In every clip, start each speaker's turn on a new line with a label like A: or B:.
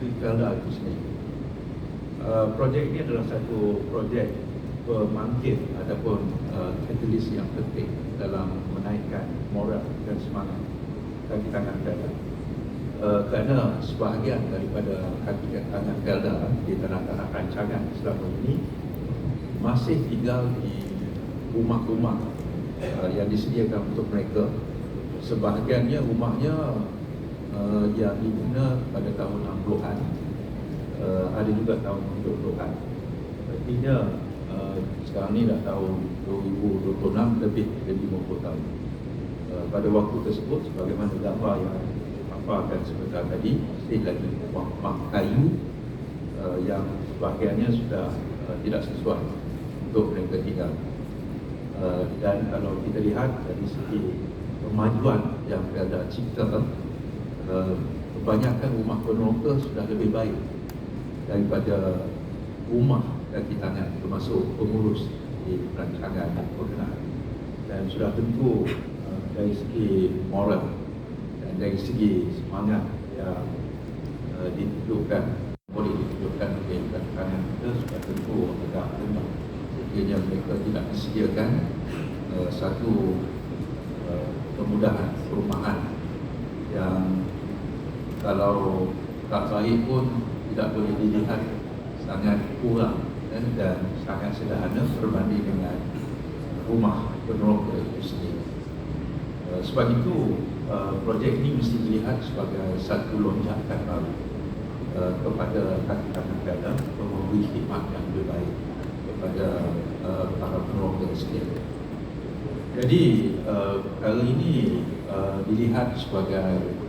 A: negeri Kelantan itu sendiri. Projek ini adalah satu projek pembangkit ataupun katalis yang penting dalam menaikkan moral dan semangat kaki tangan Kelantan. Kerana sebahagian daripada kaki tangan Kelantan di tanah-tanah rancangan selama ini masih tinggal di rumah-rumah yang disediakan untuk mereka. Sebahagiannya rumahnya yang dibina pada tahun 60-an, ada juga tahun 70-an. Artinya sekarang ni dah tahun 2026, lebih dari 50 tahun. Pada waktu tersebut, sebagaimana gambar yang dipaparkan sebentar tadi, masih lagi rumah kayu yang sebahagiannya sudah tidak sesuai untuk mereka tinggal. Dan kalau kita lihat dari segi kemajuan yang berada cipta, kebanyakan rumah peneroka sudah lebih baik daripada rumah kaki tangan, termasuk pengurus di perancangan berkenaan. Dan sudah tentu dari segi moral dan dari segi semangat yang ditunjukkan, boleh ditunjukkan oleh perancangan kita, sudah tentu agak rendah. Sekiranya mereka tidak disediakan satu kemudahan perumahan yang kalau tak baik pun tidak boleh dilihat sangat kurang dan sangat sederhana berbanding dengan rumah peneroka itu sendiri. Sebab itu projek ini mesti dilihat sebagai satu lonjakan baru kepada kaki tangan Kelantan untuk memberi khidmat yang lebih baik kepada para peneroka sekalian. Jadi perkara ini dilihat sebagai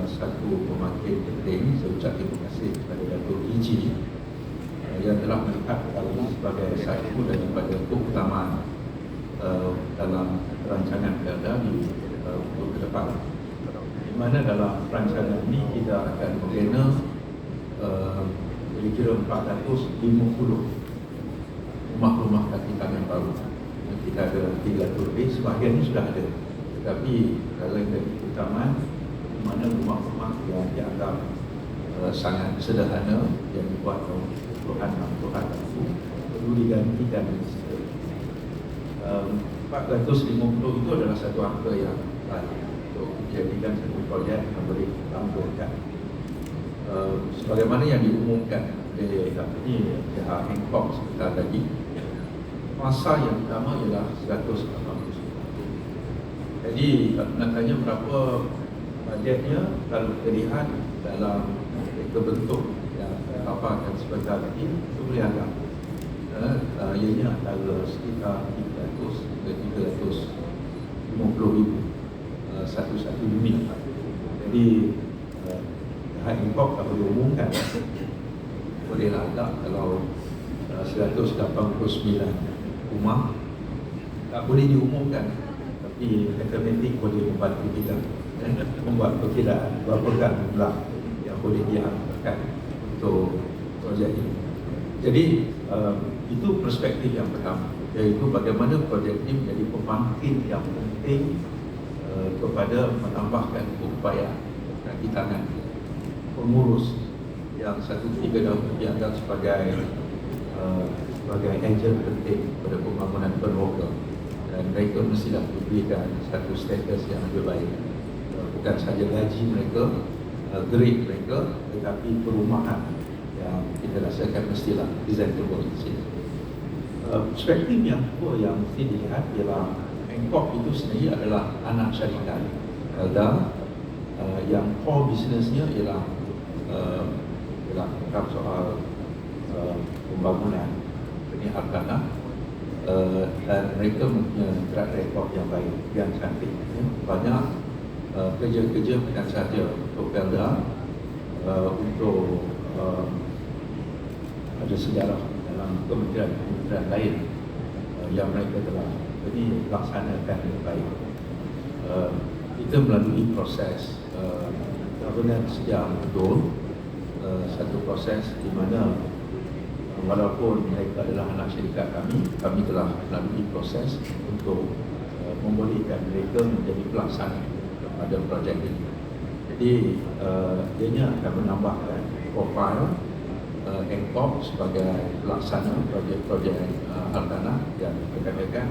A: satu pembangkit penting. Saya ucap terima kasih kepada Datuk Iji yang telah melihat perkara ini sebagai satu daripada keutamaan dalam rancangan Kelantan untuk ke depan. Di mana dalam rancangan ini kita akan membina kira-kira 450 rumah-rumah kaki tangan baru. Kita ada 300 lebih, sebahagiannya sudah ada. Tetapi kalau yang dari keutamaan, di mana rumah-rumah yang dianggap sangat sederhana, yang dibuat tahun 60-an, 60-an itu perlu digantikan. 450 itu adalah satu angka yang baik untuk dijadikan satu projek yang boleh ditampilkan. Sebagaimana yang diumumkan oleh pihak Hancock sebentar tadi, masa yang pertama ialah 180. Jadi nak tanya berapa bajetnya, kalau kita lihat dalam bentuk yang dipaparkan sebentar tadi, itu boleh agak ianya antara sekitar 300 hingga 350 ribu satu unit. Jadi pihak Hancock tak boleh umumkan, bolehlah agak kalau 189 rumah tak boleh diumumkan, tapi matematik boleh membantu kita membuat perkiraan berapakah jumlah yang boleh dianggarkan untuk projek ini. Jadi itu perspektif yang pertama, iaitu bagaimana projek ini menjadi pembangkit yang penting kepada menambahkan upaya kaki tangan pengurus yang satu ketika dahulu dianggap sebagai agent penting pada pembangunan peneroka, dan mereka mestilah diberikan satu status yang lebih baik, bukan sahaja gaji mereka, grade mereka, tetapi perumahan yang kita rasakan mestilah presentable di sini. Perspektif yang kedua yang mesti dilihat ialah Hancock itu sendiri adalah anak syarikat Kelantan yang core businessnya ialah tentang soal pembangunan penyiar tanah, dan mereka punya track record yang baik, yang cantik. Banyak kerja-kerja bukan sahaja untuk Kelantan, untuk ada sejarah dalam kementerian lain yang mereka telah laksanakan dengan baik. Kita melalui proses governance yang betul, satu proses di mana walaupun mereka adalah anak syarikat kami telah melalui proses untuk membolehkan mereka menjadi pelaksana pada projek ini. Jadi ianya akan menambahkan profil Engkop sebagai pelaksana projek-projek hartanah yang rekan-rekan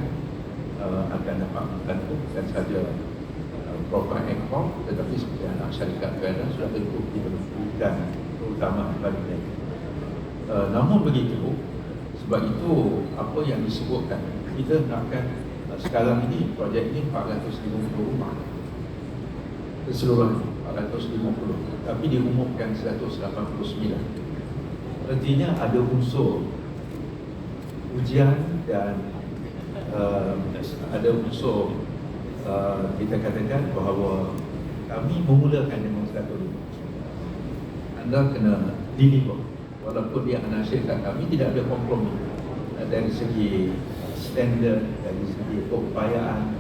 A: akan dapat membantu bukan sahaja profil Engkop tetapi seperti anak syarikat Felda sudah tentu diberikan keutamaan bagi mereka. Namun begitu, sebab itu apa yang disebutkan, kita nakkan sekarang ini projek ini 450 rumah keseluruhan 450, tapi diumumkan 189. Artinya ada unsur ujian dan ada unsur kita katakan bahawa kami memulakan dengan 105. Anda kena deliver, walaupun dia anasyirkan kami tidak ada kompromi dari segi standard, dari segi keupayaan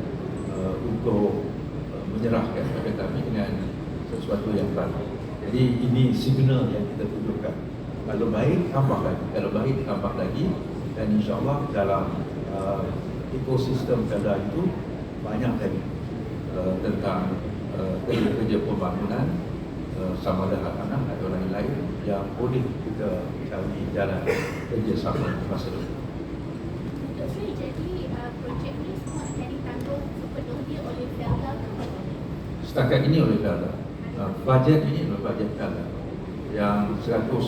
A: untuk menyerahkan kepada kami dengan sesuatu yang baru. Jadi ini signal yang kita tunjukkan. Kalau baik, tambah lagi. Kalau baik, tambah lagi. Dan insyaAllah dalam ekosistem Felda itu banyak lagi tentang kerja-kerja pembangunan sama ada hartanah atau lain-lain yang boleh kita cari jalan kerjasama masa depan.
B: Jadi projek ini semua akan ditanggung sepenuhnya oleh Felda?
A: Setakat ini oleh Felda. Bajet ini adalah bajet Felda. Yang 189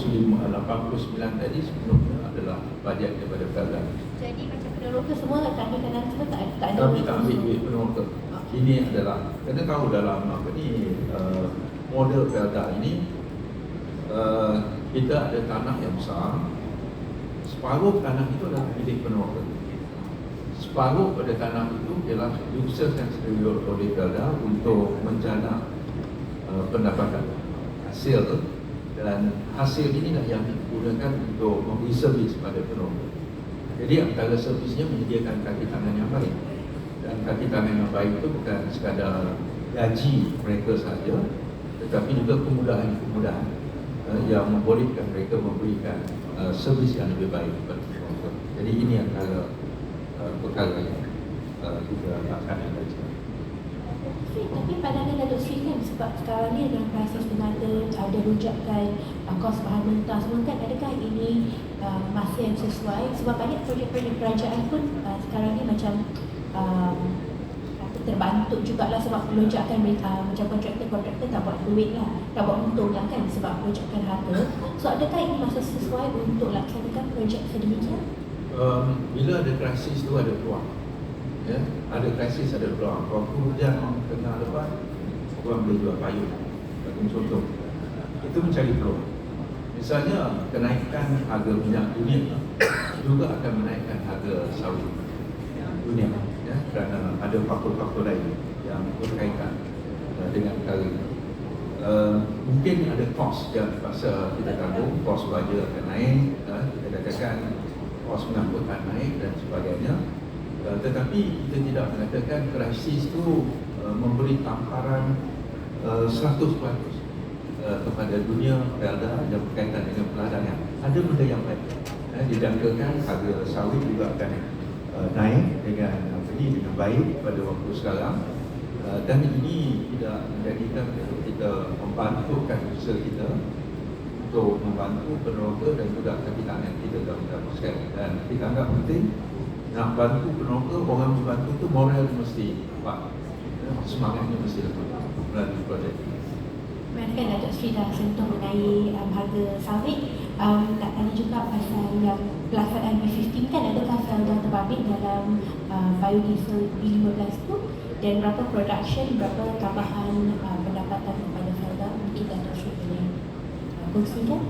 A: tadi sebenarnya adalah bajet daripada Felda.
B: Jadi macam peneroka semua kanan-kanan semua tak ada?
A: Kami tak ambil duit peneroka. Ini adalah, kena tahu dalam apa ni model Felda ini kita ada tanah yang besar. Separuh tanah itu adalah milik peneroka. Separuh pada tanah itu ialah diusahakan sendiri oleh Felda untuk menjana pendapatan hasil, dan hasil inilah yang digunakan untuk memberi servis pada peneroka. Jadi antara servisnya menyediakan kaki tangan yang baik, dan kaki tangan yang baik itu bukan sekadar gaji mereka sahaja, tetapi juga kemudahan-kemudahan yang membolehkan mereka memberikan servis yang lebih baik kepada peneroka. Jadi ini antara perkara yang kita laksanakan sekarang.
B: Tapi pandangan Datuk Seri kan, sebab sekarang ni dalam krisis tenaga, ada rujakan kos bahan mentah semua kan, adakah ini masa yang sesuai? Sebab banyak projek-projek kerajaan pun sekarang ni macam terbantuk jugalah sebab lonjakan macam kontraktor tak buat duit lah, tak buat untung lah kan sebab lonjakan harga. So adakah ini masa sesuai untuk laksanakan projek sedemikian?
A: Bila ada krisis tu ada peluang. Ya, ada krisis, ada peluang. Waktu hujan tengah lebat, orang boleh jual payung. Bagi contoh, itu mencari peluang. Misalnya kenaikan harga minyak dunia juga akan menaikkan harga sawit dunia, ya, kerana ada faktor-faktor lain yang berkaitan dengan perkara ini. Mungkin ada kos yang terpaksa kita tanggung, kos baja akan naik, kita katakan kos pengangkutan naik dan sebagainya. Tetapi kita tidak mengatakan krisis itu memberi tamparan 100% kepada dunia Felda yang berkaitan dengan peladangan. Ada benda yang baik. Dijangkakan harga sawit juga akan naik dengan baik pada waktu sekarang. Dan ini tidak menjadikan kita membantukan usaha kita untuk membantu peneroka dan juga kaki tangan kita dalam sekali. Dan kita anggap penting nak bantu peneroka, orang membantu itu moral mesti kuat, semangatnya mesti lepas melalui projek ini.
B: Kan Datuk Seri dah sentuh mengenai harga sawit. Nak tanya juga pasal yang pelaksanaan B15 kan, adakah Felda terbabit dalam biodiesel B15 tu, dan berapa production, berapa tambahan pendapatan kepada Felda? Mungkin Datuk Seri boleh kongsikan.